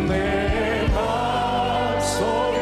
내 맘속에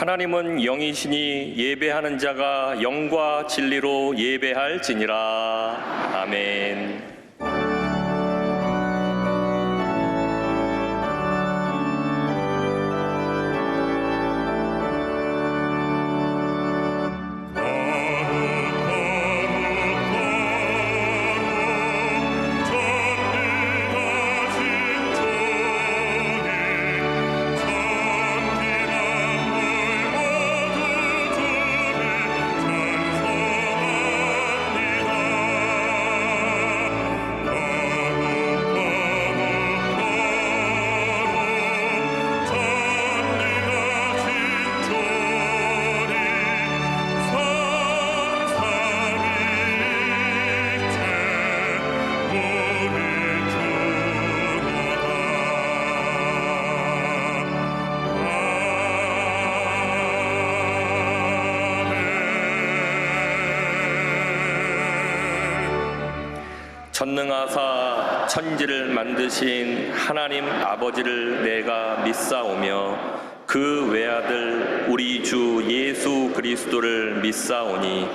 하나님은 영이시니 예배하는 자가 영과 진리로 예배할지니라. 아멘. 전능하사 천지를 만드신 하나님 아버지를 내가 믿사오며 그 외아들 우리 주 예수 그리스도를 믿사오니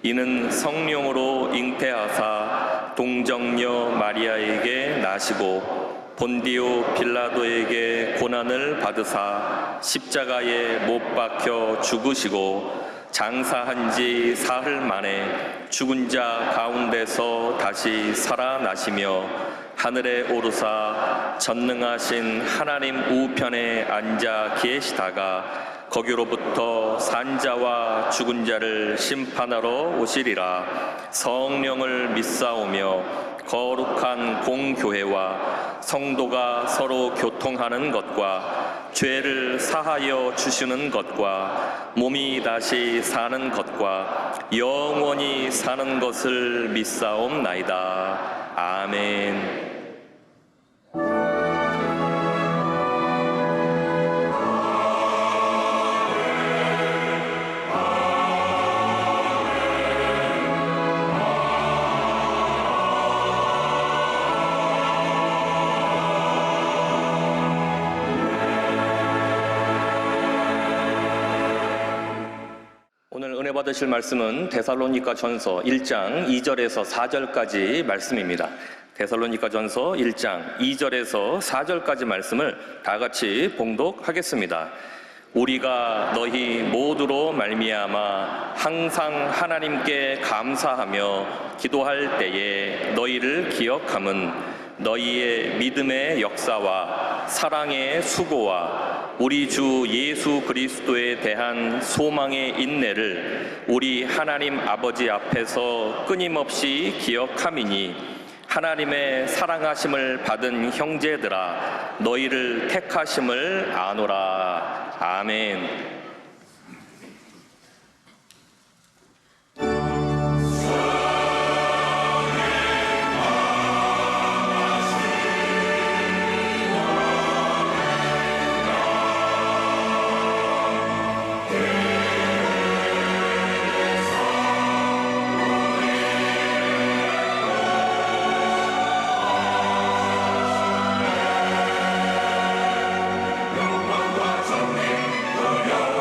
이는 성령으로 잉태하사 동정녀 마리아에게 나시고 본디오 빌라도에게 고난을 받으사 십자가에 못 박혀 죽으시고 장사한 지 사흘 만에 죽은 자 가운데서 다시 살아나시며 하늘에 오르사 전능하신 하나님 우편에 앉아 계시다가 거기로부터 산자와 죽은 자를 심판하러 오시리라. 성령을 믿사오며 거룩한 공교회와 성도가 서로 교통하는 것과 죄를 사하여 주시는 것과 몸이 다시 사는 것과 영원히 사는 것을 믿사옵나이다. 아멘. 오늘 은혜 받으실 말씀은 데살로니가 전서 1장 2절에서 4절까지 말씀입니다. 데살로니가 전서 1장 2절에서 4절까지 말씀을 다 같이 봉독하겠습니다. 우리가 너희 모두로 말미암아 항상 하나님께 감사하며 기도할 때에 너희를 기억함은 너희의 믿음의 역사와 사랑의 수고와 우리 주 예수 그리스도에 대한 소망의 인내를 우리 하나님 아버지 앞에서 끊임없이 기억함이니 하나님의 사랑하심을 받은 형제들아 너희를 택하심을 아노라. 아멘. 영광과 정리 그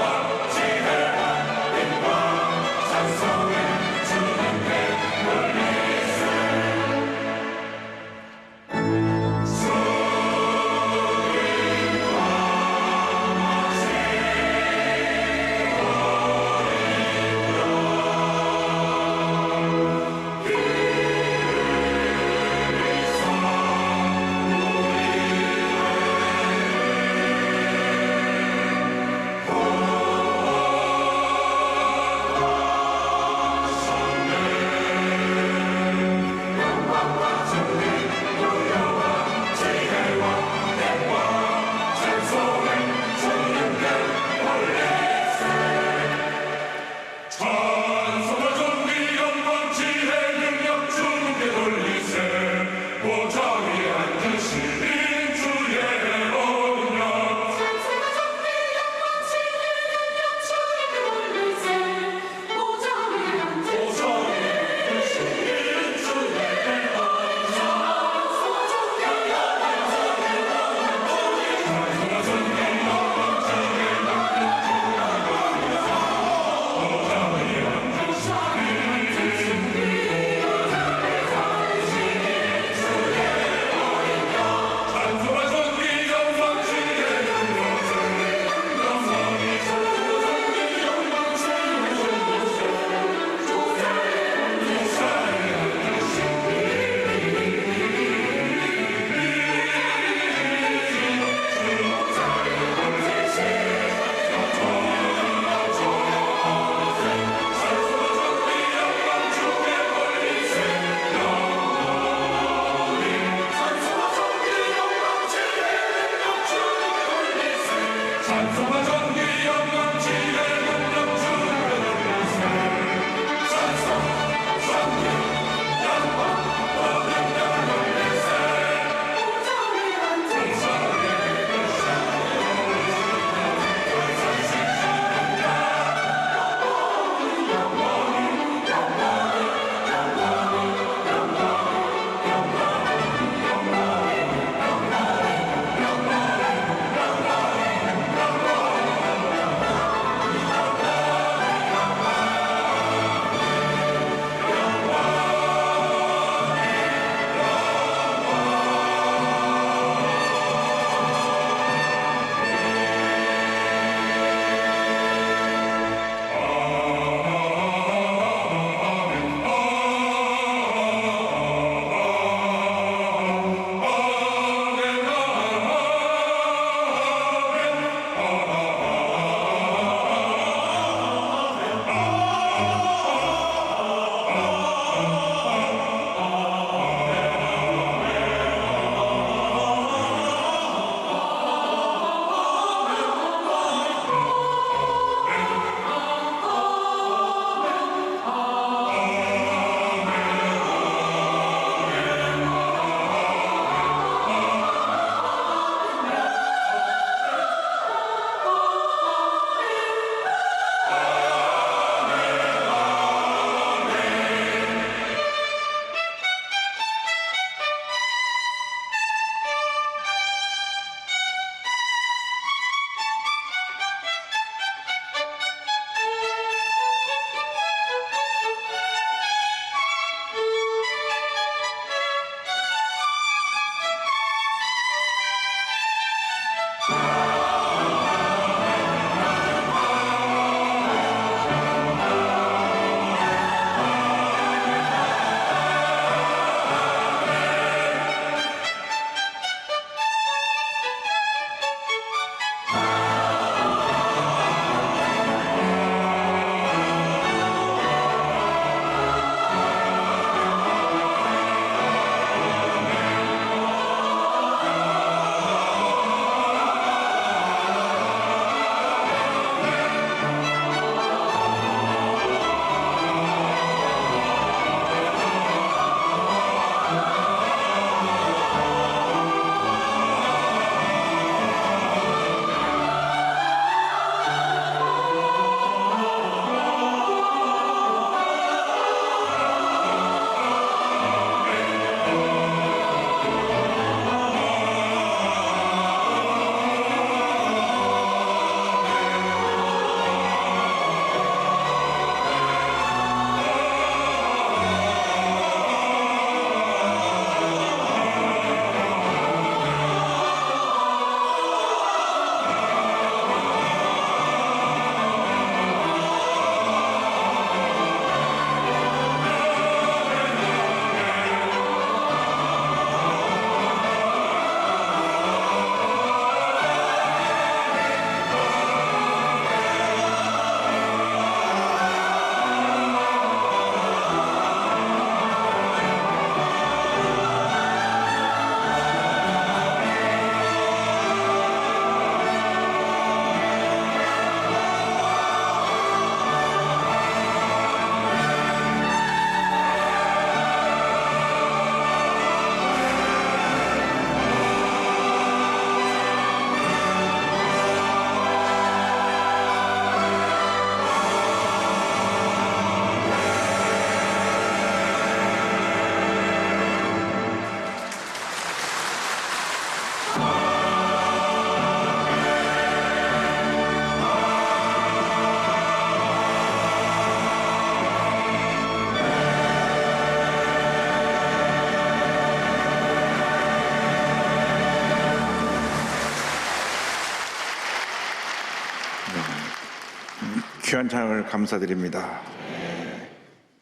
귀한 찬양을 감사드립니다.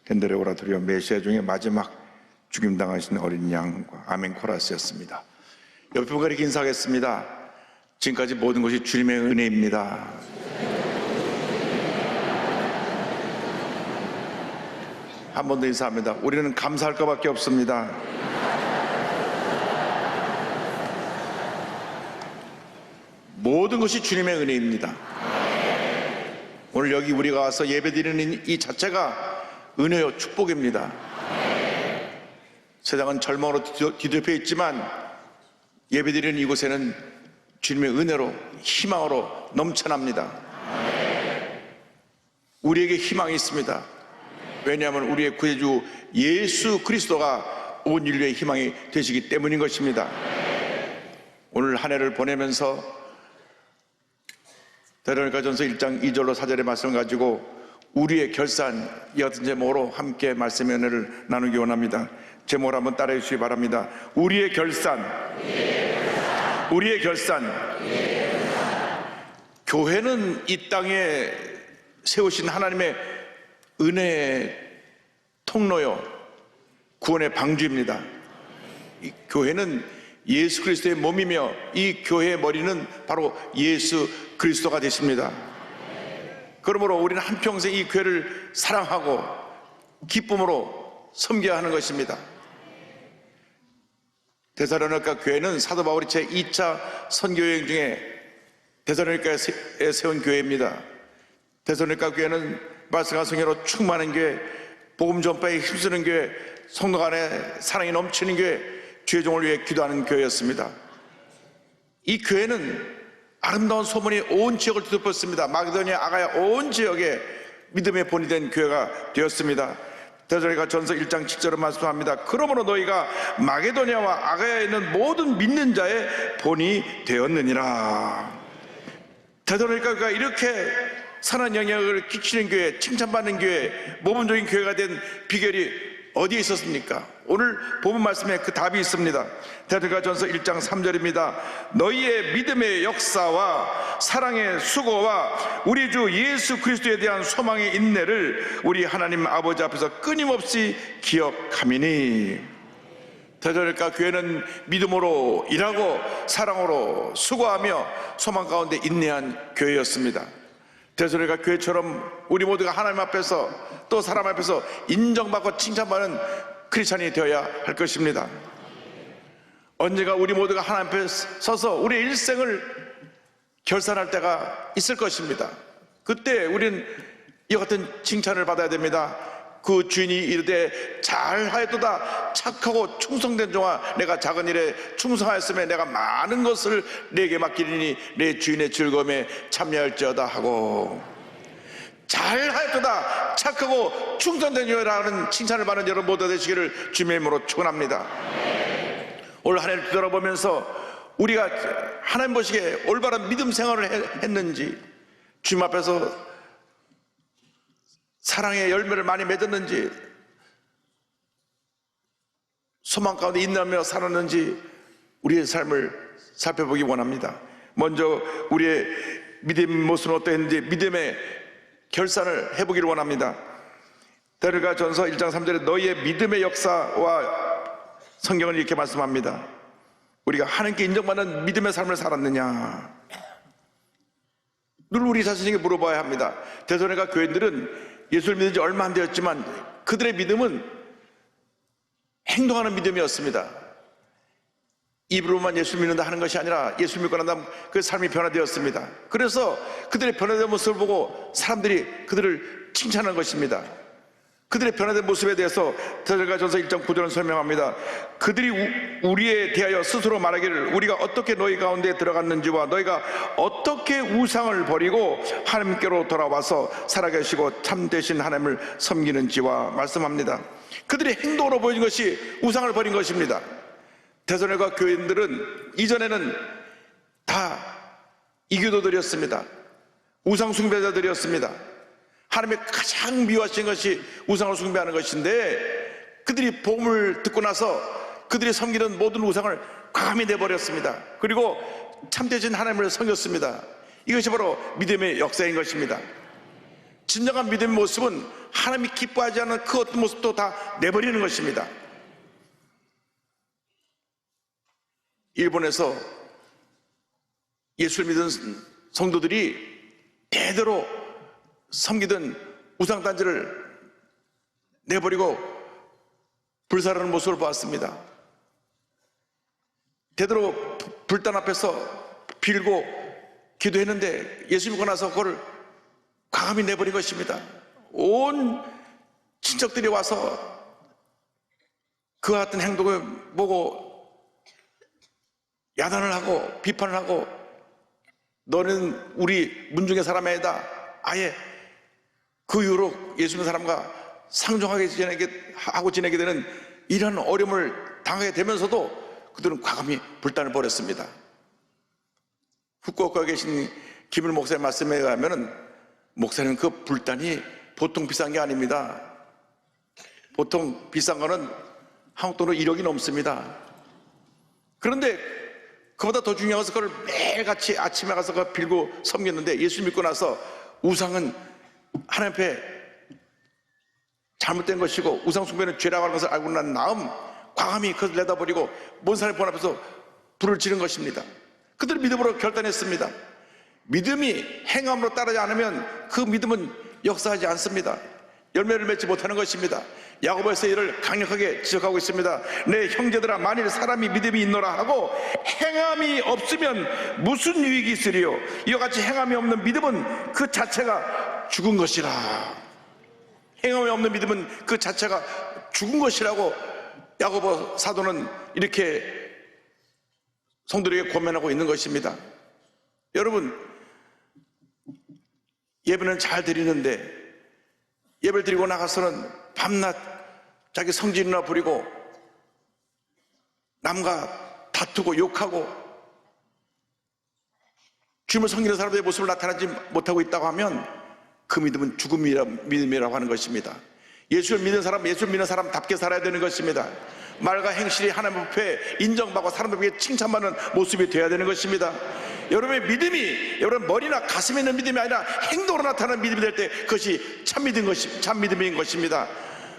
덴델의 오라토리오 메시아 중에 마지막 죽임당하신 어린 양과 아멘 코러스였습니다. 옆에 분과 이렇게 인사하겠습니다. 지금까지 모든 것이 주님의 은혜입니다. 한 번 더 인사합니다. 우리는 감사할 것밖에 없습니다. 모든 것이 주님의 은혜입니다. 오늘 여기 우리가 와서 예배드리는 이 자체가 은혜요 축복입니다. 세상은 절망으로 뒤덮여 있지만 예배드리는 이곳에는 주님의 은혜로 희망으로 넘쳐납니다. 우리에게 희망이 있습니다. 왜냐하면 우리의 구세주 예수 그리스도가 온 인류의 희망이 되시기 때문인 것입니다. 오늘 한 해를 보내면서 데살로니가전서 1장 2절로 4절의 말씀을 가지고 우리의 결산 이 같은 제목으로 함께 말씀의 은혜를 나누기 원합니다. 제목을 한번 따라해 주시기 바랍니다. 우리의 결산. 우리의 결산. 교회는 이 땅에 세우신 하나님의 은혜의 통로요 구원의 방주입니다. 이 교회는 예수 그리스도의 몸이며 이 교회의 머리는 바로 예수 그리스도가 되십니다. 그러므로 우리는 한평생 이 교회를 사랑하고 기쁨으로 섬겨야 하는 것입니다. 데살로니가 교회는 사도 바울이 제2차 선교여행 중에 데살로니가에 세운 교회입니다. 데살로니가 교회는 말씀과 성령으로 충만한 교회, 복음 전파에 힘쓰는 교회, 성도 간에 사랑이 넘치는 교회, 주의 종을 위해 기도하는 교회였습니다. 이 교회는 아름다운 소문이 온 지역을 뒤덮었습니다. 마게도니아, 아가야 온 지역에 믿음의 본이 된 교회가 되었습니다. 데살로니가 전서 1장 7절을 말씀합니다. 그러므로 너희가 마게도니아와 아가야에 있는 모든 믿는 자의 본이 되었느니라. 데살로니가가 이렇게 선한 영향을 끼치는 교회, 칭찬받는 교회, 모범적인 교회가 된 비결이 어디에 있었습니까? 오늘 본문 말씀에 그 답이 있습니다. 데살로니가전서 1장 3절입니다. 너희의 믿음의 역사와 사랑의 수고와 우리 주 예수 그리스도에 대한 소망의 인내를 우리 하나님 아버지 앞에서 끊임없이 기억하미니. 데살로니가 교회는 믿음으로 일하고 사랑으로 수고하며 소망 가운데 인내한 교회였습니다. 데살로니가 교회처럼 우리 모두가 하나님 앞에서 또 사람 앞에서 인정받고 칭찬받는 크리스찬이 되어야 할 것입니다. 언젠가 우리 모두가 하나님 앞에 서서 우리의 일생을 결산할 때가 있을 것입니다. 그때 우리는 이와 같은 칭찬을 받아야 됩니다. 그 주인이 이르되 잘하였도다 착하고 충성된 종아, 내가 작은 일에 충성하였으며 내가 많은 것을 내게 맡기리니 내 주인의 즐거움에 참여할지어다 하고, 잘하였도다 착하고 충성된 종이라는 칭찬을 받는 여러분 모두 되시기를 주님의 이름으로 축원합니다. 올 한 해를 뒤돌아보면서 우리가 하나님 보시기에 올바른 믿음 생활을 했는지, 주님 앞에서 사랑의 열매를 많이 맺었는지, 소망 가운데 인내하며 살았는지 우리의 삶을 살펴보기 원합니다. 먼저 우리의 믿음 모습은 어떠했는지 믿음의 결산을 해보기를 원합니다. 데살로니가전서 1장 3절에 너희의 믿음의 역사와 성경은 이렇게 말씀합니다. 우리가 하나님께 인정받는 믿음의 삶을 살았느냐, 늘 우리 자신에게 물어봐야 합니다. 데살로니가 교인들은 예수를 믿은 지 얼마 안 되었지만 그들의 믿음은 행동하는 믿음이었습니다. 입으로만 예수를 믿는다 하는 것이 아니라 예수를 믿고 난 다음 그 삶이 변화되었습니다. 그래서 그들의 변화된 모습을 보고 사람들이 그들을 칭찬하는 것입니다. 그들의 변화된 모습에 대해서 데살로니가전서 1장 9절은 설명합니다. 그들이 우리에 대하여 스스로 말하기를 우리가 어떻게 너희 가운데 들어갔는지와 너희가 어떻게 우상을 버리고 하나님께로 돌아와서 살아계시고 참되신 하나님을 섬기는지와 말씀합니다. 그들의 행동으로 보이는 것이 우상을 버린 것입니다. 데살로니가 교인들은 이전에는 다 이교도들이었습니다. 우상 숭배자들이었습니다. 하나님의 가장 미워하신 것이 우상을 숭배하는 것인데, 그들이 복음을 듣고 나서 그들이 섬기는 모든 우상을 과감히 내버렸습니다. 그리고 참되신 하나님을 섬겼습니다. 이것이 바로 믿음의 역사인 것입니다. 진정한 믿음의 모습은 하나님이 기뻐하지 않는 그 어떤 모습도 다 내버리는 것입니다. 일본에서 예수를 믿은 성도들이 대대로 섬기던 우상단지를 내버리고 불살하는 모습을 보았습니다. 대대로 불단 앞에서 빌고 기도했는데 예수 믿고 나서 그걸 과감히 내버린 것입니다. 온 친척들이 와서 그와 같은 행동을 보고 야단을 하고 비판을 하고 너는 우리 문중의 사람이 아니다. 아예 그 이후로 예수 믿는 사람과 상종하게 지내게 되는 이런 어려움을 당하게 되면서도 그들은 과감히 불단을 벌였습니다. 후쿠오카에 계신 김일 목사의 말씀에 의하면 목사님 그 불단이 보통 비싼 게 아닙니다. 보통 비싼 거는 한국 돈으로 1억이 넘습니다. 그런데 그보다 더 중요한 것은 그걸 매일같이 아침에 가서 그걸 빌고 섬겼는데 예수 믿고 나서 우상은 하나님 앞에 잘못된 것이고 우상 숭배는 죄라고 하는 것을 알고 난 다음 과감히 그것을 내다버리고 먼 사람의 본 앞에서 불을 지른 것입니다. 그들은 믿음으로 결단했습니다. 믿음이 행함으로 따르지 않으면 그 믿음은 역사하지 않습니다. 열매를 맺지 못하는 것입니다. 야고보에서 이를 강력하게 지적하고 있습니다. 내 형제들아 만일 사람이 믿음이 있노라 하고 행함이 없으면 무슨 유익이 있으리요. 이와 같이 행함이 없는 믿음은 그 자체가 죽은 것이라. 행함이 없는 믿음은 그 자체가 죽은 것이라고 야고보 사도는 이렇게 성도들에게 권면하고 있는 것입니다. 여러분, 예배는 잘 드리는데 예배를 드리고 나가서는 밤낮 자기 성질이나 부리고 남과 다투고 욕하고 주님을 섬기는 사람들의 모습을 나타나지 못하고 있다고 하면 그 믿음은 죽은 믿음이라고 하는 것입니다. 예수를 믿는 사람, 예수를 믿는 사람답게 살아야 되는 것입니다. 말과 행실이 하나님 앞에 인정받고 사람들에게 칭찬받는 모습이 되어야 되는 것입니다. 여러분의 믿음이 여러분 머리나 가슴에 있는 믿음이 아니라 행동으로 나타나는 믿음이 될 때 그것이 참 믿음인 것입니다.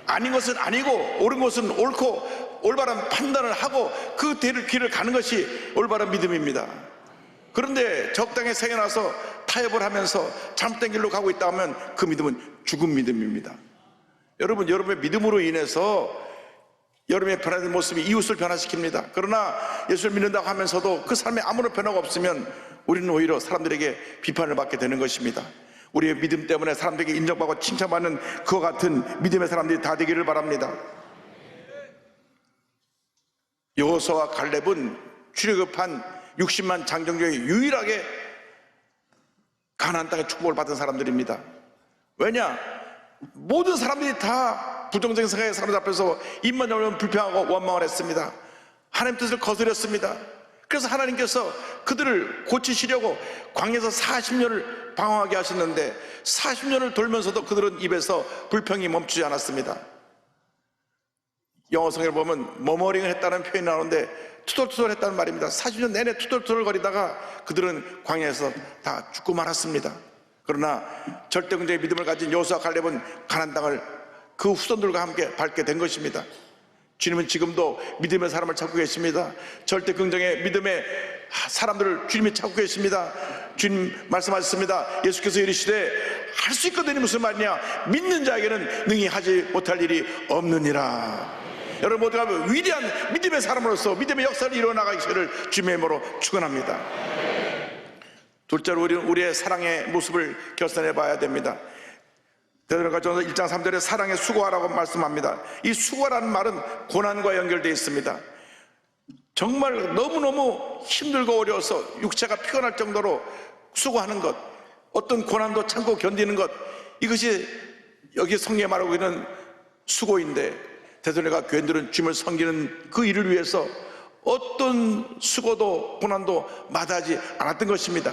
아닌 것은 아니고 옳은 것은 옳고 올바른 판단을 하고 그 길을 가는 것이 올바른 믿음입니다. 그런데 적당히 생겨나서 타협을 하면서 잘못된 길로 가고 있다 하면 그 믿음은 죽은 믿음입니다. 여러분, 여러분의 믿음으로 인해서 여러분의 변화된 모습이 이웃을 변화시킵니다. 그러나 예수를 믿는다고 하면서도 그 삶에 아무런 변화가 없으면 우리는 오히려 사람들에게 비판을 받게 되는 것입니다. 우리의 믿음 때문에 사람들에게 인정받고 칭찬받는 그와 같은 믿음의 사람들이 다 되기를 바랍니다. 여호수아와 갈렙은 출애굽한 60만 장정 중에 유일하게 가나안 땅의 축복을 받은 사람들입니다. 왜냐? 모든 사람들이 다 부정적인 생각의 사람들 앞에서 입만 열면 불평하고 원망을 했습니다. 하나님 뜻을 거스렸습니다. 그래서 하나님께서 그들을 고치시려고 광야에서 40년을 방황하게 하셨는데 40년을 돌면서도 그들은 입에서 불평이 멈추지 않았습니다. 영어 성경을 보면 머머링을 했다는 표현이 나오는데 투덜투덜 했다는 말입니다. 40년 내내 투덜투덜 거리다가 그들은 광야에서 다 죽고 말았습니다. 그러나 절대긍정의 믿음을 가진 여호수아 갈렙은 가나안 땅을 그 후손들과 함께 밟게 된 것입니다. 주님은 지금도 믿음의 사람을 찾고 계십니다. 절대긍정의 믿음의 사람들을 주님이 찾고 계십니다. 주님 말씀하셨습니다. 예수께서 이르시되 할 수 있거든요. 무슨 말이냐? 믿는 자에게는 능히 하지 못할 일이 없느니라. 여러분 모두가 위대한 믿음의 사람으로서 믿음의 역사를 이루어나가기를 주님의 이름으로 축원합니다. 둘째로 우리의 사랑의 모습을 결산해 봐야 됩니다. 데살로니가전서 1장 3절에 사랑에 수고하라고 말씀합니다. 이 수고라는 말은 고난과 연결되어 있습니다. 정말 너무너무 힘들고 어려워서 육체가 피곤할 정도로 수고하는 것, 어떤 고난도 참고 견디는 것, 이것이 여기 성경에 말하고 있는 수고인데 데살로니가 교인들은 주님을 섬기는 그 일을 위해서 어떤 수고도 고난도 마다하지 않았던 것입니다.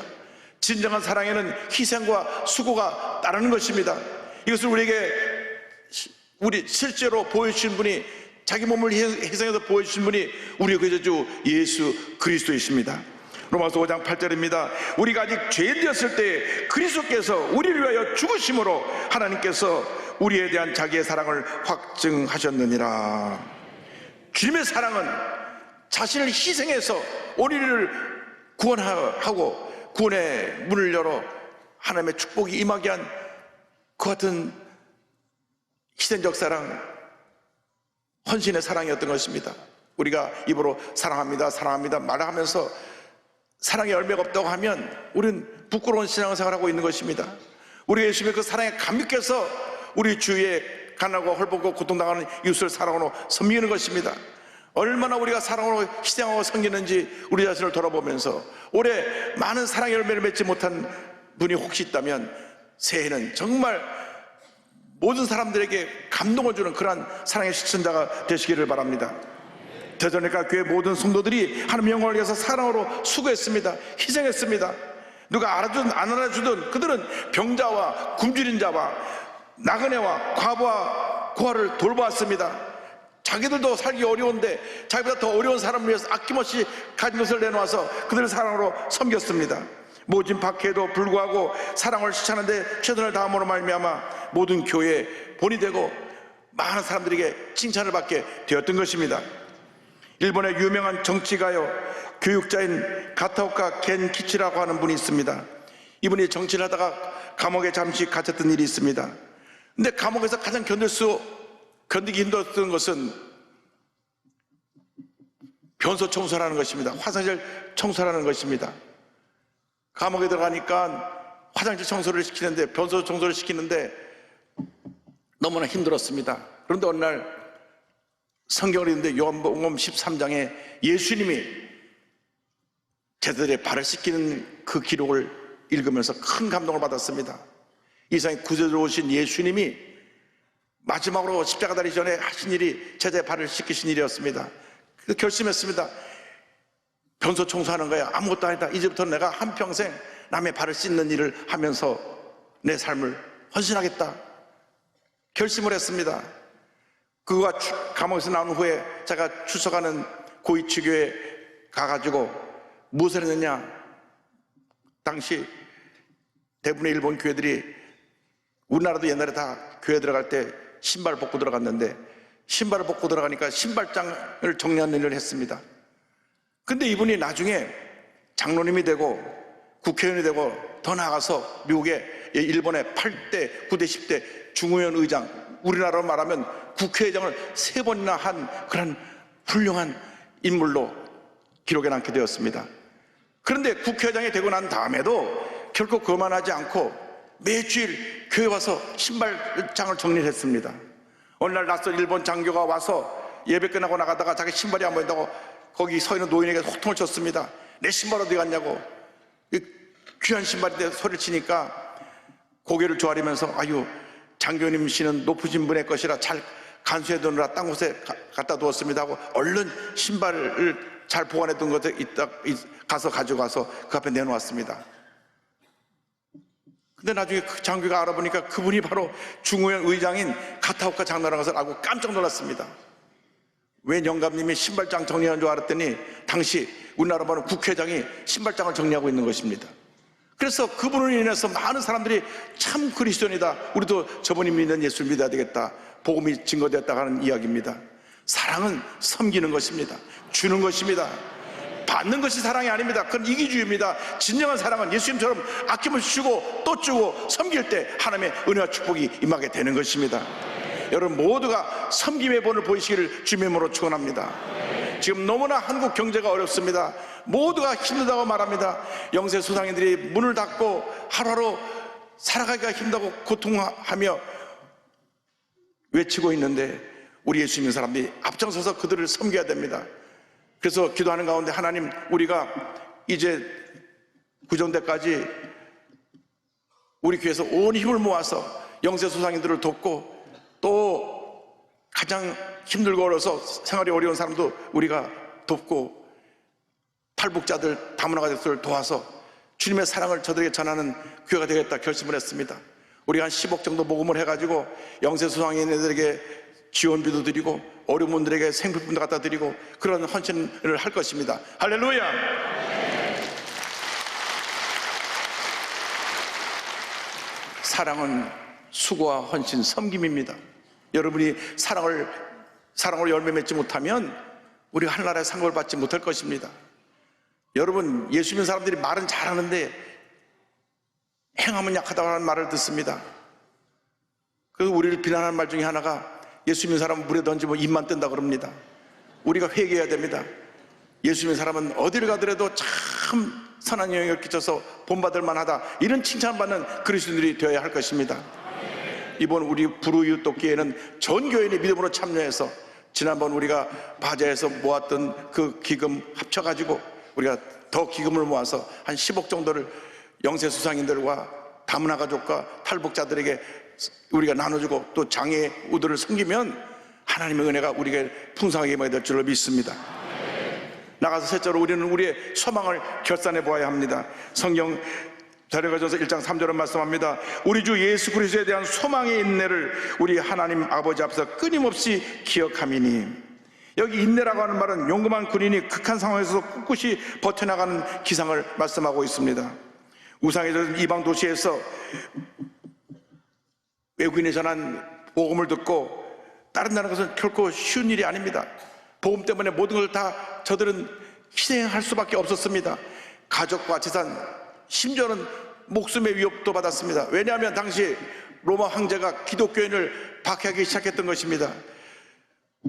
진정한 사랑에는 희생과 수고가 따르는 것입니다. 이것을 우리 실제로 보여주신 분이, 자기 몸을 희생해서 보여주신 분이 우리의 구주주 예수 그리스도이십니다. 로마서 5장 8절입니다. 우리가 아직 죄인되었을 때 그리스도께서 우리를 위하여 죽으심으로 하나님께서 우리에 대한 자기의 사랑을 확증하셨느니라. 주님의 사랑은 자신을 희생해서 우리를 구원하고 구원의 문을 열어 하나님의 축복이 임하게 한 그 같은 희생적 사랑, 헌신의 사랑이었던 것입니다. 우리가 입으로 사랑합니다 사랑합니다 말하면서 사랑의 열매가 없다고 하면 우리는 부끄러운 신앙생활을 하고 있는 것입니다. 우리 예수님의 그 사랑에 감격해서 우리 주위에 가난하고 헐벗고 고통당하는 이웃을 사랑으로 섬기는 것입니다. 얼마나 우리가 사랑으로 희생하고 섬기는지 우리 자신을 돌아보면서 올해 많은 사랑의 열매를 맺지 못한 분이 혹시 있다면 새해는 정말 모든 사람들에게 감동을 주는 그러한 사랑의 실천자가 되시기를 바랍니다. 대전외과 교회 모든 성도들이 하나님의 영광을 위해서 사랑으로 수고했습니다. 희생했습니다. 누가 알아주든 안 알아주든 그들은 병자와 굶주린 자와 나그네와 과부와 고아를 돌보았습니다. 자기들도 살기 어려운데 자기보다 더 어려운 사람을 위해서 아낌없이 가진 것을 내놓아서 그들을 사랑으로 섬겼습니다. 모진 박해에도 불구하고 사랑을 실천하는데 최선을 다함으로 말미암아 모든 교회의 본이 되고 많은 사람들에게 칭찬을 받게 되었던 것입니다. 일본의 유명한 정치가요 교육자인 가타오카 겐키치라고 하는 분이 있습니다. 이분이 정치를 하다가 감옥에 잠시 갇혔던 일이 있습니다. 근데 감옥에서 가장 견디기 힘들었던 것은 변소 청소라는 것입니다. 화장실 청소라는 것입니다. 감옥에 들어가니까 화장실 청소를 시키는데 변소 청소를 시키는데 너무나 힘들었습니다. 그런데 어느 날 성경을 읽는데 요한복음 13장에 예수님이 제자들의 발을 씻기는 그 기록을 읽으면서 큰 감동을 받았습니다. 이 세상에 구세주로 오신 예수님이 마지막으로 십자가 달리기 전에 하신 일이 제자의 발을 씻기신 일이었습니다. 그래서 결심했습니다. 변소 청소하는 거야. 아무것도 아니다. 이제부터 내가 한평생 남의 발을 씻는 일을 하면서 내 삶을 헌신하겠다. 결심을 했습니다. 그가 감옥에서 나온 후에 제가 출석하는 고위치교에 가가지고 무엇을 했느냐. 당시 대부분의 일본 교회들이 우리나라도 옛날에 다 교회 들어갈 때 신발 벗고 들어갔는데 신발을 벗고 들어가니까 신발장을 정리하는 일을 했습니다. 근데 이분이 나중에 장로님이 되고 국회의원이 되고 더 나아가서 미국의 일본의 8대, 9대, 10대 중의원 의장, 우리나라로 말하면 국회의장을 3번이나 한 그런 훌륭한 인물로 기록에 남게 되었습니다. 그런데 국회의장이 되고 난 다음에도 결코 그만하지 않고 매주일 교회 와서 신발장을 정리를 했습니다. 어느 날 낯선 일본 장교가 와서 예배 끝나고 나가다가 자기 신발이 안 보인다고 거기 서 있는 노인에게 호통을 쳤습니다. 내 신발 어디 갔냐고. 귀한 신발인데 소리를 치니까 고개를 조아리면서 아유 장교님 씨는 높으신 분의 것이라 잘 간수해 두느라 딴 곳에 갖다 두었습니다 하고 얼른 신발을 잘 보관해 둔 것에 가서 가져가서 그 앞에 내놓았습니다. 근데 나중에 그 장교가 알아보니까 그분이 바로 중의원 의장인 가타오카 장로라는 것을 알고 깜짝 놀랐습니다. 왜 영감님이 신발장 정리한 줄 알았더니 당시 우리나라 바로 국회의장이 신발장을 정리하고 있는 것입니다. 그래서 그분으로 인해서 많은 사람들이 참 그리스도인이다. 우리도 저분이 믿는 예수를 믿어야 되겠다. 복음이 증거되었다 하는 이야기입니다. 사랑은 섬기는 것입니다. 주는 것입니다. 받는 것이 사랑이 아닙니다. 그건 이기주의입니다. 진정한 사랑은 예수님처럼 아낌없이 주고 또 주고 섬길 때 하나님의 은혜와 축복이 임하게 되는 것입니다. 여러분 모두가 섬김의 본을 보이시기를 주님의 이름으로 축원합니다. 지금 너무나 한국 경제가 어렵습니다. 모두가 힘들다고 말합니다. 영세 소상인들이 문을 닫고 하루하루 살아가기가 힘들고 고통하며 외치고 있는데 우리 예수 믿는 사람들이 앞장서서 그들을 섬겨야 됩니다. 그래서 기도하는 가운데 하나님 우리가 이제 구정대까지 우리 교회에서 온 힘을 모아서 영세 소상인들을 돕고 또 가장 힘들고 어려서 생활이 어려운 사람도 우리가 돕고 탈북자들 다문화 가족들을 도와서 주님의 사랑을 저들에게 전하는 교회가 되겠다 결심을 했습니다. 우리가 한 10억 정도 모금을 해가지고 영세 소상인들에게 지원비도 드리고 어려운 분들에게 생필품도 갖다 드리고 그런 헌신을 할 것입니다. 할렐루야. 사랑은 수고와 헌신, 섬김입니다. 여러분이 사랑으로 열매 맺지 못하면 우리가 하늘나라의 상급을 받지 못할 것입니다. 여러분, 예수 믿는 사람들이 말은 잘하는데 행함은 약하다고 하는 말을 듣습니다. 그래서 우리를 비난하는 말 중에 하나가 예수 믿는 사람은 물에 던지면 입만 뜬다 그럽니다. 우리가 회개해야 됩니다. 예수 믿는 사람은 어디를 가더라도 참 선한 영향을 끼쳐서 본받을 만하다, 이런 칭찬을 받는 그리스도인들이 되어야 할 것입니다. 이번 우리 불우이웃 돕기에는 전 교인이 믿음으로 참여해서 지난번 우리가 바자에서 모았던 그 기금 합쳐가지고 우리가 더 기금을 모아서 한 10억 정도를 영세 수상인들과 다문화 가족과 탈북자들에게 우리가 나눠주고 또 장애 우들을 섬기면 하나님의 은혜가 우리에게 풍성하게 임하게 될 줄로 믿습니다. 나가서 셋째로 우리는 우리의 소망을 결산해 보아야 합니다. 성경 데살로니가전서 1장 3절은 말씀합니다. 우리 주 예수 그리스도에 대한 소망의 인내를 우리 하나님 아버지 앞에서 끊임없이 기억함이니. 여기 인내라고 하는 말은 용감한 군인이 극한 상황에서 꿋꿋이 버텨나가는 기상을 말씀하고 있습니다. 우상에 젖은 이방 도시에서 외국인이 전한 복음을 듣고 따른다는 것은 결코 쉬운 일이 아닙니다. 복음 때문에 모든 걸 다 저들은 희생할 수밖에 없었습니다. 가족과 재산, 심지어는 목숨의 위협도 받았습니다. 왜냐하면 당시 로마 황제가 기독교인을 박해하기 시작했던 것입니다.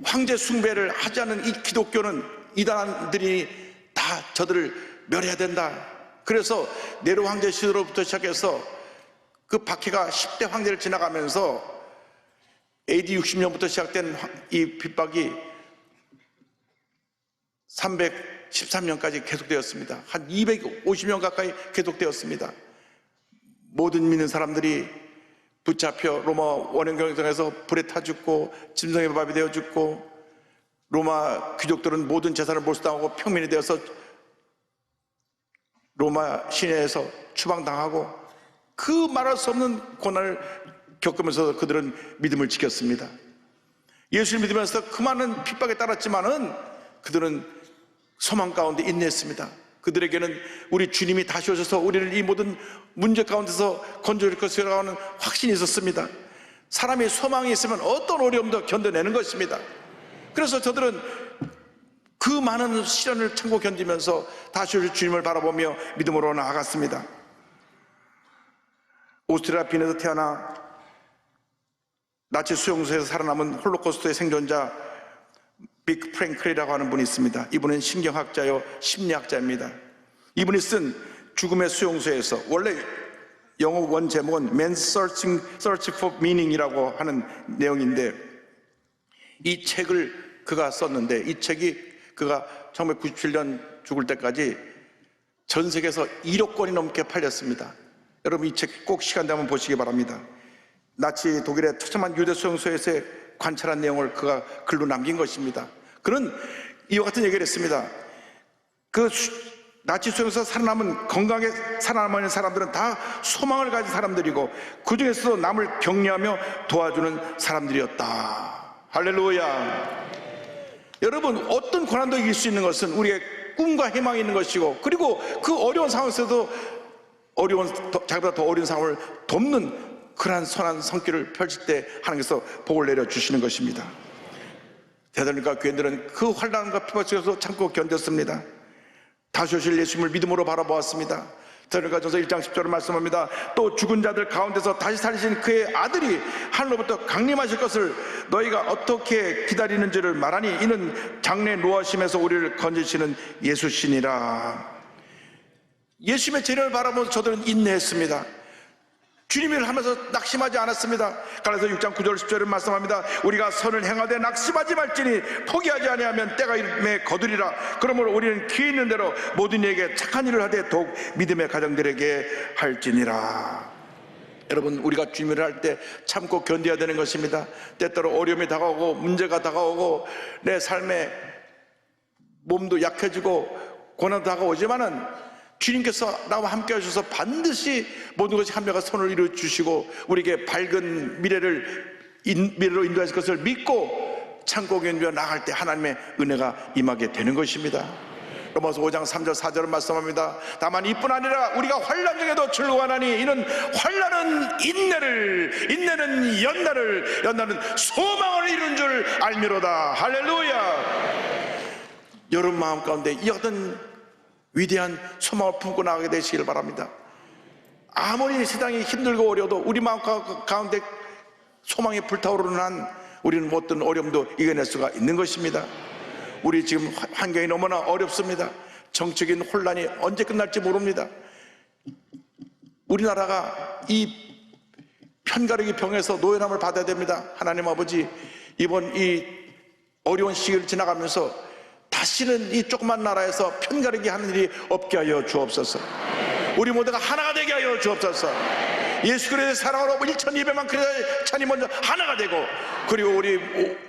황제 숭배를 하지 않는 이 기독교는 이단들이 다 저들을 멸해야 된다. 그래서 네로 황제 시대로부터 시작해서 그 박해가 10대 황제를 지나가면서 AD 60년부터 시작된 이 핍박이 313년까지 계속되었습니다. 한 250년 가까이 계속되었습니다. 모든 믿는 사람들이 붙잡혀 로마 원형경에서 불에 타 죽고 짐승의 밥이 되어 죽고, 로마 귀족들은 모든 재산을 몰수당하고 평민이 되어서 로마 시내에서 추방당하고 그 말할 수 없는 고난을 겪으면서 그들은 믿음을 지켰습니다. 예수를 믿으면서 그 많은 핍박에 따랐지만은 그들은 소망 가운데 인내했습니다. 그들에게는 우리 주님이 다시 오셔서 우리를 이 모든 문제 가운데서 건져줄 것이라고 하는 확신이 있었습니다. 사람이 소망이 있으면 어떤 어려움도 견뎌내는 것입니다. 그래서 저들은 그 많은 시련을 참고 견디면서 다시 오실 주님을 바라보며 믿음으로 나아갔습니다. 오스트리아 빈에서 태어나 나치 수용소에서 살아남은 홀로코스트의 생존자 빅 프랭클이라고 하는 분이 있습니다. 이분은 신경학자요 심리학자입니다. 이분이 쓴 죽음의 수용소에서, 원래 영어 원 제목은 Man's Search for Meaning이라고 하는 내용인데, 이 책을 그가 썼는데, 이 책이 그가 1997년 죽을 때까지 전 세계에서 1억 권이 넘게 팔렸습니다. 여러분 이 책 꼭 시간 되면 보시기 바랍니다. 나치 독일의 처참한 유대 수용소에서 관찰한 내용을 그가 글로 남긴 것입니다. 그는 이와 같은 얘기를 했습니다. 그 나치 수용소에서 살아남은, 건강하게 살아남은 사람들은 다 소망을 가진 사람들이고 그 중에서도 남을 격려하며 도와주는 사람들이었다. 할렐루야. 여러분, 어떤 고난도 이길 수 있는 것은 우리의 꿈과 희망이 있는 것이고, 그리고 그 어려운 상황에서도 자기보다 더 어려운 상황을 돕는 그러한 선한 성격을 펼칠 때 하나님께서 복을 내려주시는 것입니다. 데살로니가 교인들은 그 환난과 핍박 속에서 참고 견뎠습니다. 다시 오실 예수님을 믿음으로 바라보았습니다. 데살로니가전서 1장 10절을 말씀합니다. 또 죽은 자들 가운데서 다시 살리신 그의 아들이 하늘로부터 강림하실 것을 너희가 어떻게 기다리는지를 말하니 이는 장래 노하심에서 우리를 건지시는 예수시니라. 예수님의 재림을 바라보면서 저들은 인내했습니다. 주님을 하면서 낙심하지 않았습니다. 갈라디아서 6장 9절 10절을 말씀합니다. 우리가 선을 행하되 낙심하지 말지니 포기하지 아니하면 때가 이르매 거두리라. 그러므로 우리는 기회 있는 대로 모든 이에게 착한 일을 하되 더욱 믿음의 가정들에게 할지니라. 여러분, 우리가 주님을 할 때 참고 견뎌야 되는 것입니다. 때때로 어려움이 다가오고 문제가 다가오고 내 삶에 몸도 약해지고 고난도 다가오지만은 주님께서 나와 함께 하셔서 반드시 모든 것이 한명과 선을 이루어 주시고 우리에게 밝은 미래로 인도하실 것을 믿고 참고 견디어 나갈 때 하나님의 은혜가 임하게 되는 것입니다. 로마서 5장 3절 4절은 말씀합니다. 다만 이뿐 아니라 우리가 환난 중에도 즐거워하나니 이는 환난은 인내를, 인내는 연단을, 연단은 소망을 이룬 줄 알미로다. 할렐루야. 여러분 마음 가운데 이 어떤 위대한 소망을 품고 나가게 되시길 바랍니다. 아무리 세상이 힘들고 어려워도 우리 마음 가운데 소망이 불타오르는 한 우리는 어떤 어려움도 이겨낼 수가 있는 것입니다. 우리 지금 환경이 너무나 어렵습니다. 정치적인 혼란이 언제 끝날지 모릅니다. 우리나라가 이 편가르기 병에서 노연함을 받아야 됩니다. 하나님 아버지, 이번 이 어려운 시기를 지나가면서 다시는 이 조그만 나라에서 편가르기 하는 일이 없게 하여 주옵소서. 우리 모두가 하나가 되게 하여 주옵소서. 예수 그리스도의 사랑으로 1200만 크리스찬이 먼저 하나가 되고, 그리고 우리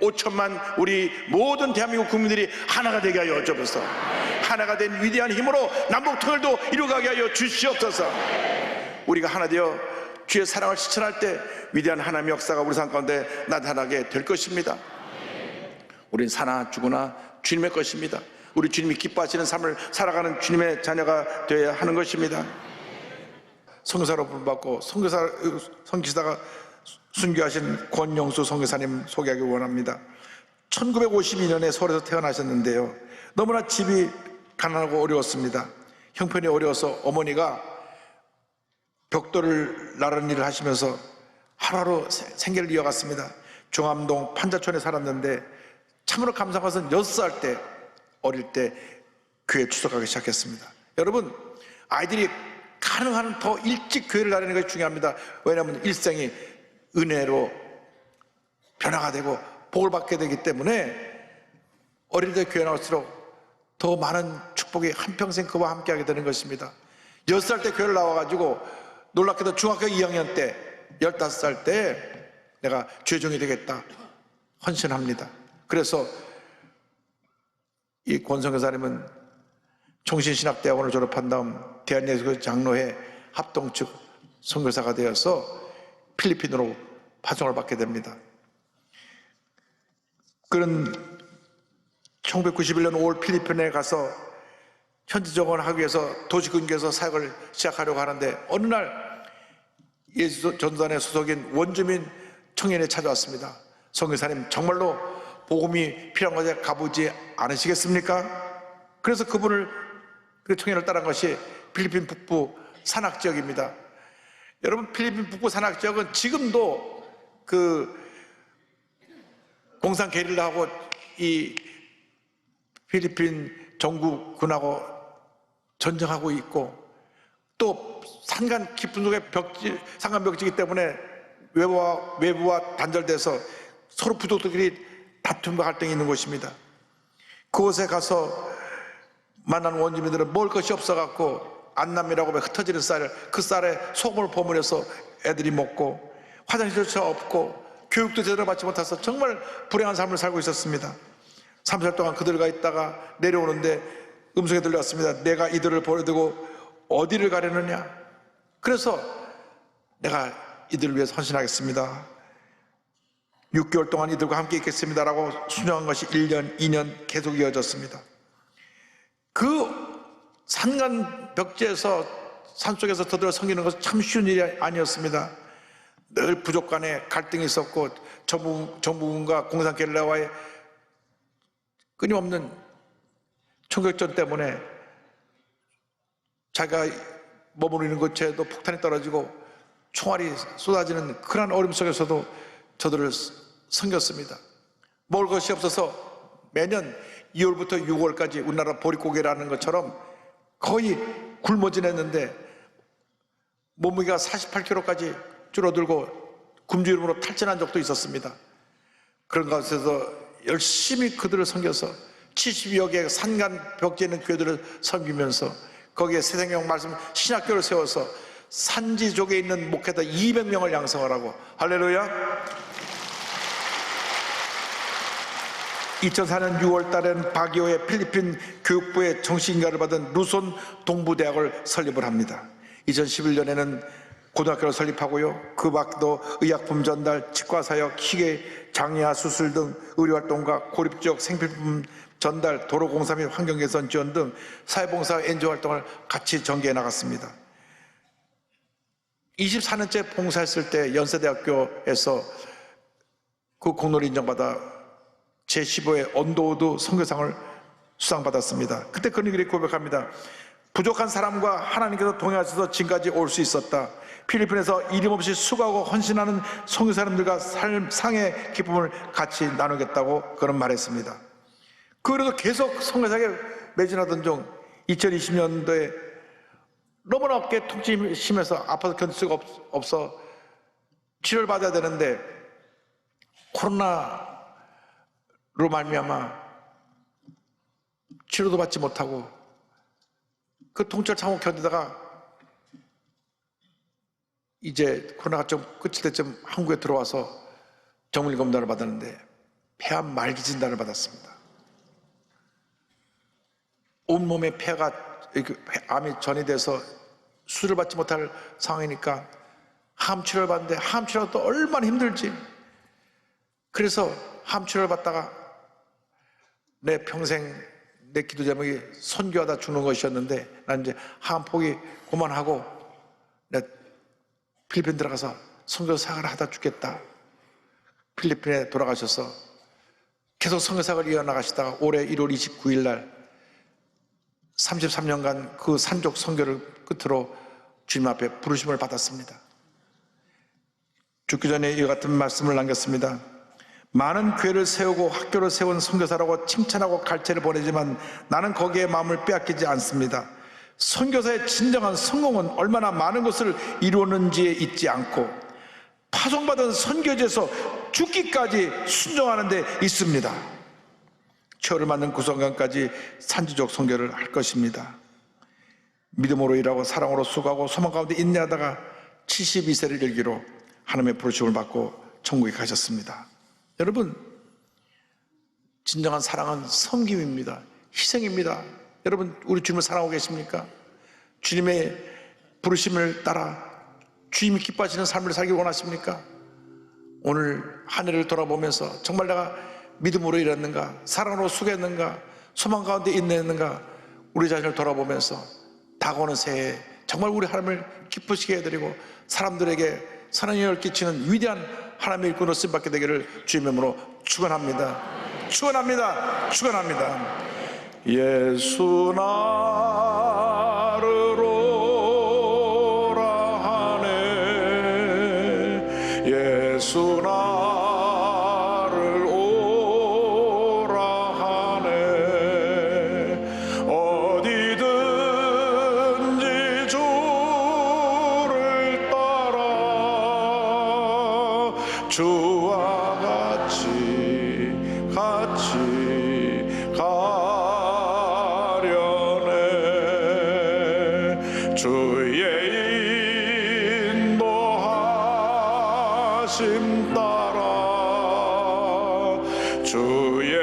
5천만 우리 모든 대한민국 국민들이 하나가 되게 하여 주옵소서. 하나가 된 위대한 힘으로 남북 통일도 이루어가게 하여 주시옵소서. 우리가 하나 되어 주의 사랑을 실천할 때 위대한 하나님의 역사가 우리 삶 가운데 나타나게 될 것입니다. 우린 사나 죽으나 주님의 것입니다. 우리 주님이 기뻐하시는 삶을 살아가는 주님의 자녀가 되어야 하는 것입니다. 선교사로 부름받고 선교사가 순교하신 권영수 선교사님 소개하기 원합니다. 1952년에 서울에서 태어나셨는데요, 너무나 집이 가난하고 어려웠습니다. 형편이 어려워서 어머니가 벽돌을 나르는 일을 하시면서 하루하루 생계를 이어갔습니다. 중암동 판자촌에 살았는데 참으로 감사한 것은 6살 때, 어릴 때 교회에 출석하기 시작했습니다. 여러분, 아이들이 가능한 더 일찍 교회를 다니는 것이 중요합니다. 왜냐하면 일생이 은혜로 변화가 되고 복을 받게 되기 때문에 어릴 때 교회 나올수록 더 많은 축복이 한평생 그와 함께하게 되는 것입니다. 6살 때 교회를 나와가지고 놀랍게도 중학교 2학년 때 15살 때 내가 죄종이 되겠다 헌신합니다. 그래서 이 권선교사님은 총신신학대학원을 졸업한 다음 대한예수교 장로회 합동 측 선교사가 되어서 필리핀으로 파송을 받게 됩니다. 그는 1991년 5월 필리핀에 가서 현지 정원을 하기 위해서 도시근교에서 사역을 시작하려고 하는데 어느 날 예수 전도단의 소속인 원주민 청년이 찾아왔습니다. 선교사님, 정말로 복음이 필요한 곳에 가보지 않으시겠습니까? 그래서 그 청년을 따른 것이 필리핀 북부 산악지역입니다. 여러분, 필리핀 북부 산악지역은 지금도 그 공산 게릴라하고 이 필리핀 정부군하고 전쟁하고 있고, 또 산간 깊은 속에 산간 벽지이기 때문에 외부와 단절돼서 서로 부족들끼리 다툼과 갈등이 있는 곳입니다. 그곳에 가서 만난 원주민들은 먹을 것이 없어갖고 안남이라고 흩어지는 그 쌀에 소금을 버무려서 애들이 먹고, 화장실조차 없고 교육도 제대로 받지 못해서 정말 불행한 삶을 살고 있었습니다. 3살 동안 그들과 있다가 내려오는데 음성이 들려왔습니다. 내가 이들을 버려두고 어디를 가려느냐? 그래서 내가 이들을 위해서 헌신하겠습니다. 6개월 동안 이들과 함께 있겠습니다라고 순종한 것이 1년, 2년 계속 이어졌습니다. 그 산간 벽지에서 산속에서 더들어 섬기는 것은 참 쉬운 일이 아니었습니다. 늘 부족 간에 갈등이 있었고 정부군과 공산 게릴라와의 끊임없는 총격전 때문에 자기가 머무르는 곳에도 폭탄이 떨어지고 총알이 쏟아지는 그런 어려움 속에서도 저들을 섬겼습니다. 먹을 것이 없어서 매년 2월부터 6월까지 우리나라 보릿고개라는 것처럼 거의 굶어 지냈는데 몸무게가 48kg까지 줄어들고 굶주림으로 탈진한 적도 있었습니다. 그런 가운데서 열심히 그들을 섬겨서 70여 개의 산간 벽지에 있는 교회들을 섬기면서 거기에 새생명 말씀 신학교를 세워서 산지족에 있는 목회자 200명을 양성하라고. 할렐루야. 2004년 6월 달에는 바기오의 필리핀 교육부의 정식인가를 받은 루손 동부대학을 설립을 합니다. 2011년에는 고등학교를 설립하고요. 그 밖에도 의약품 전달, 치과 사역, 희귀 장애아 수술 등 의료활동과 고립지역 생필품 전달, 도로공사 및 환경개선 지원 등 사회봉사 NGO 활동을 같이 전개해 나갔습니다. 24년째 봉사했을 때 연세대학교에서 그 공로를 인정받아 제15회 언더우드 선교상을 수상받았습니다. 그때 그런 일이 고백합니다. 부족한 사람과 하나님께서 동행하셔서 지금까지 올 수 있었다. 필리핀에서 이름 없이 수고하고 헌신하는 선교사님들과 상의 기쁨을 같이 나누겠다고 그런 말했습니다. 그래도 계속 선교사에 매진하던 중 2020년도에 너무나 어깨 통증이 심해서 아파서 견딜 수가 없어 치료를 받아야 되는데 코로나로 말미암아 치료도 받지 못하고 그 통증을 참고 견디다가 이제 코로나가 좀 끝일 때쯤 한국에 들어와서 정밀 검사를 받았는데 폐암 말기 진단을 받았습니다. 온몸에 폐가 암이 전이돼서 수술을 받지 못할 상황이니까 항암 치료를 받는데 항암 치료가 또 얼마나 힘들지. 그래서 항암 치료를 받다가 내 평생 내 기도 제목이 선교하다 죽는 것이었는데 난 이제 항암 포기 그만하고 내 필리핀 들어가서 선교 생활을 하다 죽겠다. 필리핀에 돌아가셔서 계속 선교 생활을 이어나가시다가 올해 1월 29일 날 33년간 그 산족 선교를 끝으로 주님 앞에 부르심을 받았습니다. 죽기 전에 이와 같은 말씀을 남겼습니다. 많은 교회를 세우고 학교를 세운 선교사라고 칭찬하고 갈채를 보내지만 나는 거기에 마음을 빼앗기지 않습니다. 선교사의 진정한 성공은 얼마나 많은 것을 이루었는지에 있지 않고 파송받은 선교지에서 죽기까지 순종하는 데 있습니다. 처를 맞는 구성관까지 산지적 선교를 할 것입니다. 믿음으로 일하고 사랑으로 수고하고 소망 가운데 인내하다가 72세를 일기로 하나님의 부르심을 받고 천국에 가셨습니다. 여러분, 진정한 사랑은 섬김입니다. 희생입니다. 여러분, 우리 주님을 사랑하고 계십니까? 주님의 부르심을 따라 주님이 기뻐하시는 삶을 살기 원하십니까? 오늘 한 해를 돌아보면서 정말 내가 믿음으로 일했는가, 사랑으로 수고했는가, 소망 가운데 인내했는가, 우리 자신을 돌아보면서 다가오는 새해 정말 우리 하나님을 기쁘시게 해드리고 사람들에게 선한 영향을 끼치는 위대한 하나님의 일꾼으로 쓰임받게 되기를 주님의 이름으로 축원합니다. 축원합니다. 축원합니다. 예수 나를 오라 하네. 예수 나를 오라 하네. 어디든지 주를 따라 주와 같이 가려네. 주의 인도하심 따라 주의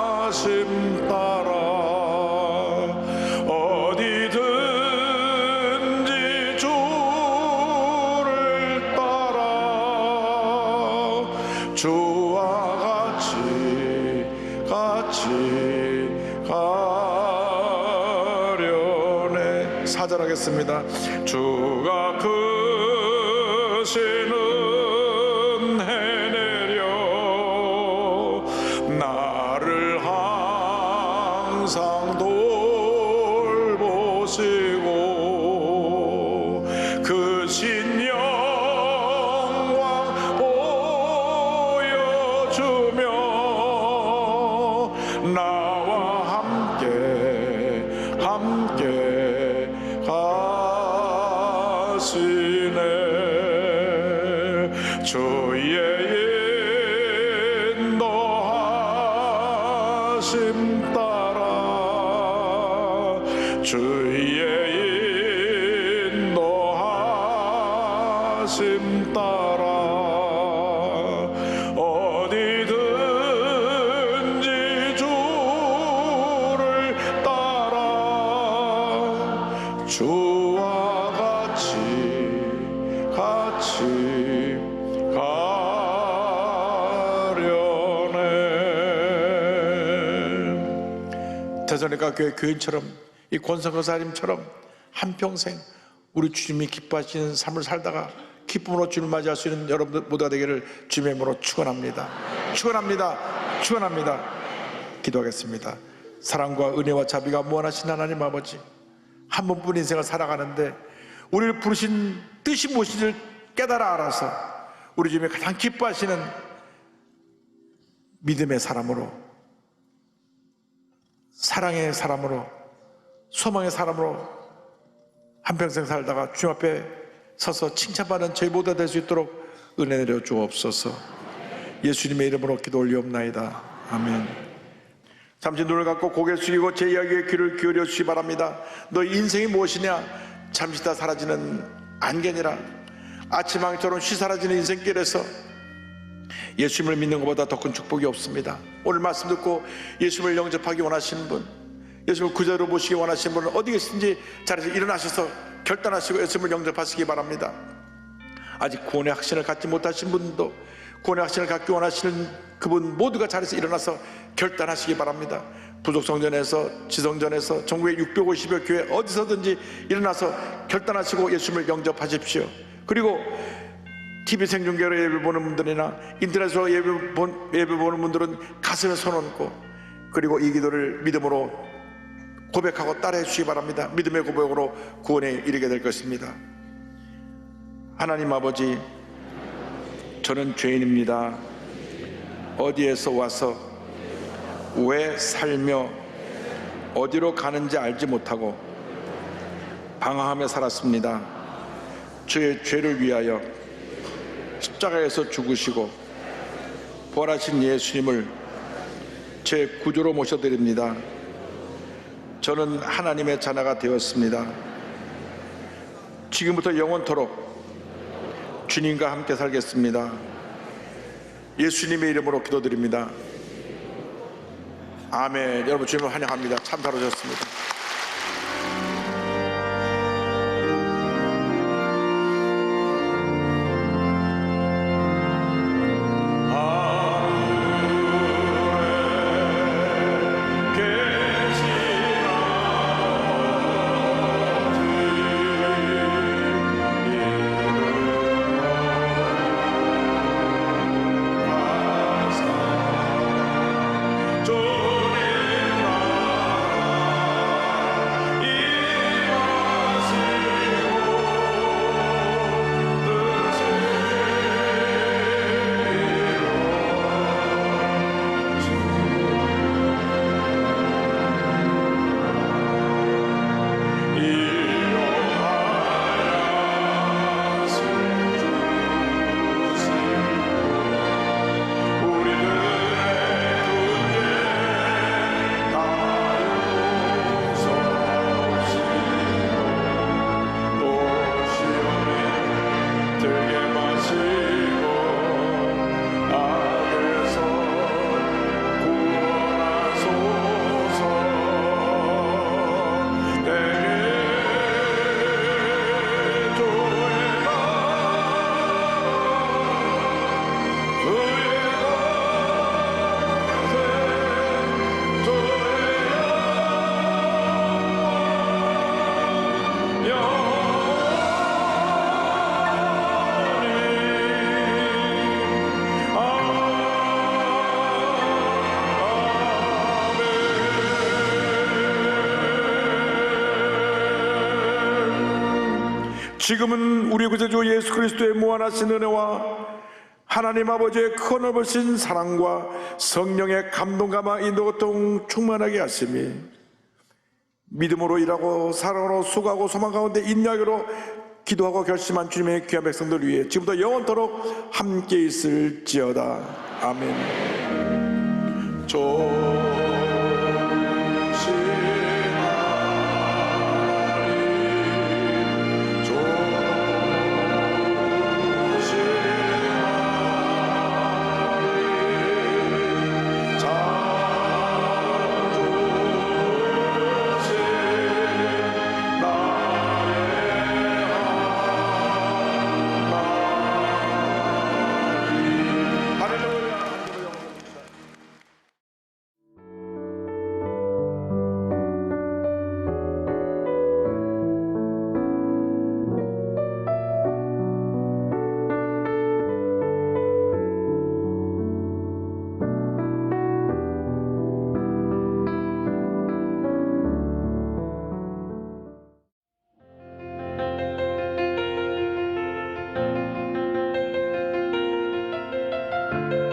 인도하심 따라 어디든지 주를 따라 주와 같이 가려네. 사절하겠습니다. 주가 크신 은혜 내려 나를 항상 돌보시고 크신 영광 보여주며 나와 함께 가시네. 주의 인도하심 따라 주의 인도하심 따라 어디든지 주를 따라 주 가려네. 대선회가 교회 교인처럼 이 권성거사님처럼 한평생 우리 주님이 기뻐하시는 삶을 살다가 기쁨으로 주님을 맞이할 수 있는 여러분들 모두가 되기를 주님의 이름으로 축원합니다. 축원합니다. 축원합니다. 기도하겠습니다. 사랑과 은혜와 자비가 무한하신 하나님 아버지, 한 번뿐 인생을 살아가는데 우리를 부르신 뜻이 무엇인지를 깨달아 알아서 우리 주님이 가장 기뻐하시는 믿음의 사람으로, 사랑의 사람으로, 소망의 사람으로 한평생 살다가 주님 앞에 서서 칭찬받는 저희 모두가 될 수 있도록 은혜 내려 주옵소서. 예수님의 이름으로 기도 올리옵나이다. 아멘. 잠시 눈을 감고 고개 숙이고 제 이야기에 귀를 기울여 주시기 바랍니다. 너 인생이 무엇이냐? 잠시 다 사라지는 안개니라. 아침항처럼 쉬 사라지는 인생길에서 예수님을 믿는 것보다 더 큰 축복이 없습니다. 오늘 말씀 듣고 예수님을 영접하기 원하시는 분, 예수님을 구주로 모시기 원하시는 분은 어디 계신지 자리에서 일어나셔서 결단하시고 예수님을 영접하시기 바랍니다. 아직 구원의 확신을 갖지 못하신 분도 구원의 확신을 갖기 원하시는 그분 모두가 자리에서 일어나서 결단하시기 바랍니다. 부족성전에서, 지성전에서, 전국의 650여 교회 어디서든지 일어나서 결단하시고 예수님을 영접하십시오. 그리고 TV 생중계로 예배 보는 분들이나 인터넷으로 예배 보는 분들은 가슴에 손 얹고 그리고 이 기도를 믿음으로 고백하고 따라해 주시기 바랍니다. 믿음의 고백으로 구원에 이르게 될 것입니다. 하나님 아버지, 저는 죄인입니다. 어디에서 와서 왜 살며 어디로 가는지 알지 못하고 방황하며 살았습니다. 저의 죄를 위하여 십자가에서 죽으시고 부활하신 예수님을 제 구주로 모셔드립니다. 저는 하나님의 자녀가 되었습니다. 지금부터 영원토록 주님과 함께 살겠습니다. 예수님의 이름으로 기도드립니다. 아멘. 여러분 주님을 환영합니다. 참 잘오셨습니다. 지금은 우리 구세주 예수 그리스도의 무한하신 은혜와 하나님 아버지의 크 넓으신 사랑과 성령의 감동감화 인도고통 충만하게 하심이 믿음으로 일하고 사랑으로 수고하고 소망 가운데 인내하기로 기도하고 결심한 주님의 귀한 백성들 위해 지금부터 영원토록 함께 있을지어다. 아멘. 있습니다.